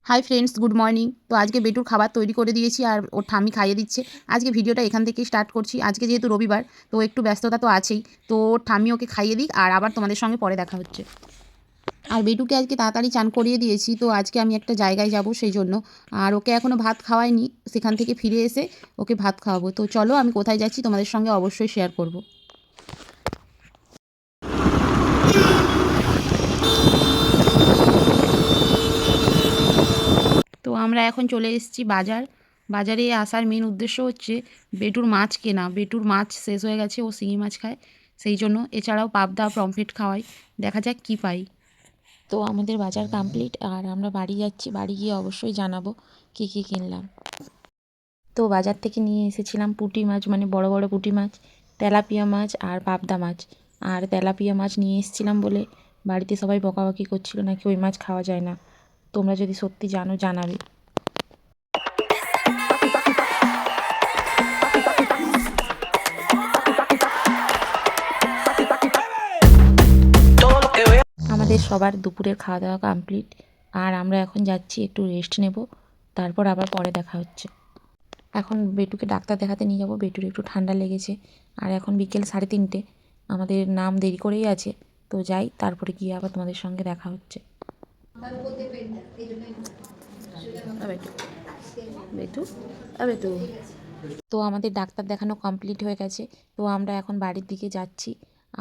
Hi friends, good morning. তো আজকে বেটুর খাবার তৈরি করে দিয়েছি আর ওর ঠাম্মি খাইয়ে দিচ্ছে। আজকে ভিডিওটা এখান থেকেই স্টার্ট করছি। আজকে যেহেতু রবিবার, তো একটু ব্যস্ততা তো আছেই। তো ওর ঠাম্মি ওকে খাইয়ে দিক আর আবার তোমাদের সঙ্গে পরে দেখা হচ্ছে। আর বেটুকে আজকে তাড়াতাড়ি চান করিয়ে দিয়েছি, তো আজকে আমি একটা জায়গায় যাব সেই জন্য। আর ওকে এখনও ভাত খাওয়াইনি, সেখান থেকে ফিরে এসে ওকে ভাত খাওয়াবো। তো চলো, আমি কোথায় যাচ্ছি তোমাদের সঙ্গে অবশ্যই শেয়ার করব। তো আমরা এখন চলে এসেছি বাজারে আসার মেন উদ্দেশ্য হচ্ছে বেটুর মাছ কেনা। বেটুর মাছ শেষ হয়ে গেছে, ও শিঙি মাছ খায়, সেই জন্য। এছাড়াও পাবদা পমফ্রেট খাওয়াই, দেখা যাক কী পাই। তো আমাদের বাজার কমপ্লিট আর আমরা বাড়ি যাচ্ছি। বাড়ি গিয়ে অবশ্যই জানাবো কী কী কিনলাম। তো বাজার থেকে নিয়ে এসেছিলাম পুঁটি মাছ, মানে বড় বড় পুঁটি মাছ, তেলাপিয়া মাছ আর পাবদা মাছ। আর তেলাপিয়া মাছ নিয়ে এসেছিলাম বলে বাড়িতে সবাই বকাবকি করছিল নাকি ওই মাছ খাওয়া যায় না। তোমরা যদি সত্যি জানো জানাবে। আমাদের সবার দুপুরের খাওয়া দাওয়া কমপ্লিট আর আমরা এখন যাচ্ছি একটু রেস্ট নেব, তারপর আবার পরে দেখা হচ্ছে। এখন বেটুকে ডাক্তার দেখাতে নিয়ে যাব। বেটুর একটু ঠান্ডা লেগেছে আর এখন বিকেল 3:30। আমাদের নাম দেরি করেই আছে, তো যাই, তারপরে গিয়ে আবার তোমাদের সঙ্গে দেখা হচ্ছে। বেটু, বেটু। তো আমাদের ডাক্তার দেখানো কমপ্লিট হয়ে গেছে, তো আমরা এখন বাড়ির দিকে যাচ্ছি।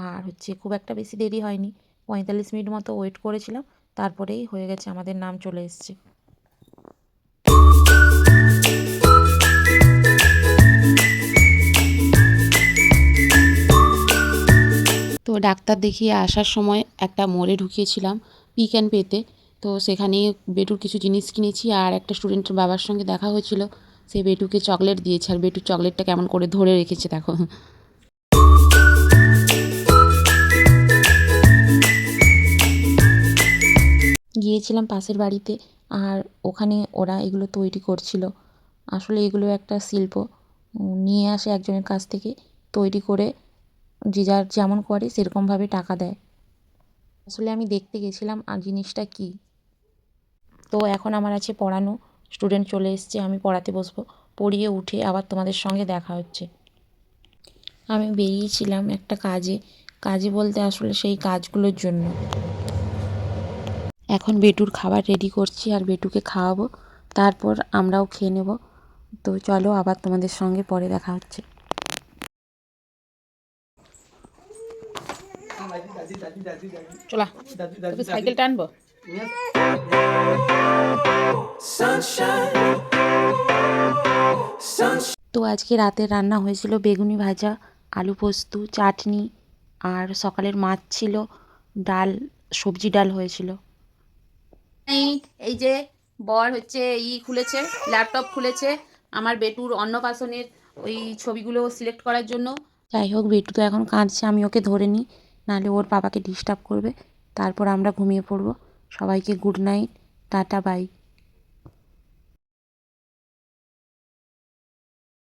আর খুব একটা বেশি দেরি হয়নি, 45 মিনিট মতো ওয়েট করেছিলাম, তারপরেই হয়ে গেছে, আমাদের নাম চলে এসছে। তো ডাক্তার দেখিয়ে আসার সময় একটা মোড়ে ঢুকিয়েছিলাম পিক অ্যান্ড পেতে। তো সেখানে বেটুর কিছু জিনিস কিনেছি আর একটা স্টুডেন্টের বাবার সঙ্গে দেখা হয়েছিল, সে বেটুকে চকলেট দিয়েছে আর বেটুর চকলেটটা কেমন করে ধরে রেখেছে দেখো। গিয়েছিলাম পাশের বাড়িতে আর ওখানে ওরা এগুলো তৈরি করছিল। আসলে এগুলো একটা শিল্প, নিয়ে আসে একজনের কাছ থেকে, তৈরি করে যে যার যেমন করে সেরকমভাবে টাকা দেয়। আসলে আমি দেখতে গেছিলাম আর জিনিসটা কী। তো এখন আমার আছে পড়ানো, স্টুডেন্ট চলে এসছে, আমি পড়াতে বসবো। পড়িয়ে উঠে আবার তোমাদের সঙ্গে দেখা হচ্ছে। আমি বেরিয়েছিলাম একটা কাজে বলতে আসলে সেই কাজগুলোর জন্য। এখন বেটুর খাবার রেডি করছি আর বেটুকে খাওয়াবো, তারপর আমরাও খেয়ে নেব। তো চলো, আবার তোমাদের সঙ্গে পরে দেখা হচ্ছে। চলা, তোকে সাইকেলটা আনবো। তো আজকে রাতের রান্না হয়েছিল বেগুনি ভাজা, আলু পোস্ত, চাটনি, আর সকালের মাছ ছিল, ডাল, সবজি ডাল হয়েছিল। এই যে বর খুলেছে, ল্যাপটপ খুলেছে আমার বেটুর অন্নপ্রাশনের ওই ছবিগুলো সিলেক্ট করার জন্য। যাই হোক, বেটু তো এখন কাঁদছে, আমি ওকে ধরে নিই, নাহলে ওর বাবাকে ডিস্টার্ব করবে। তারপর আমরা ঘুমিয়ে পড়বো। সবাইকে গুড নাইট, টাটা, বাই।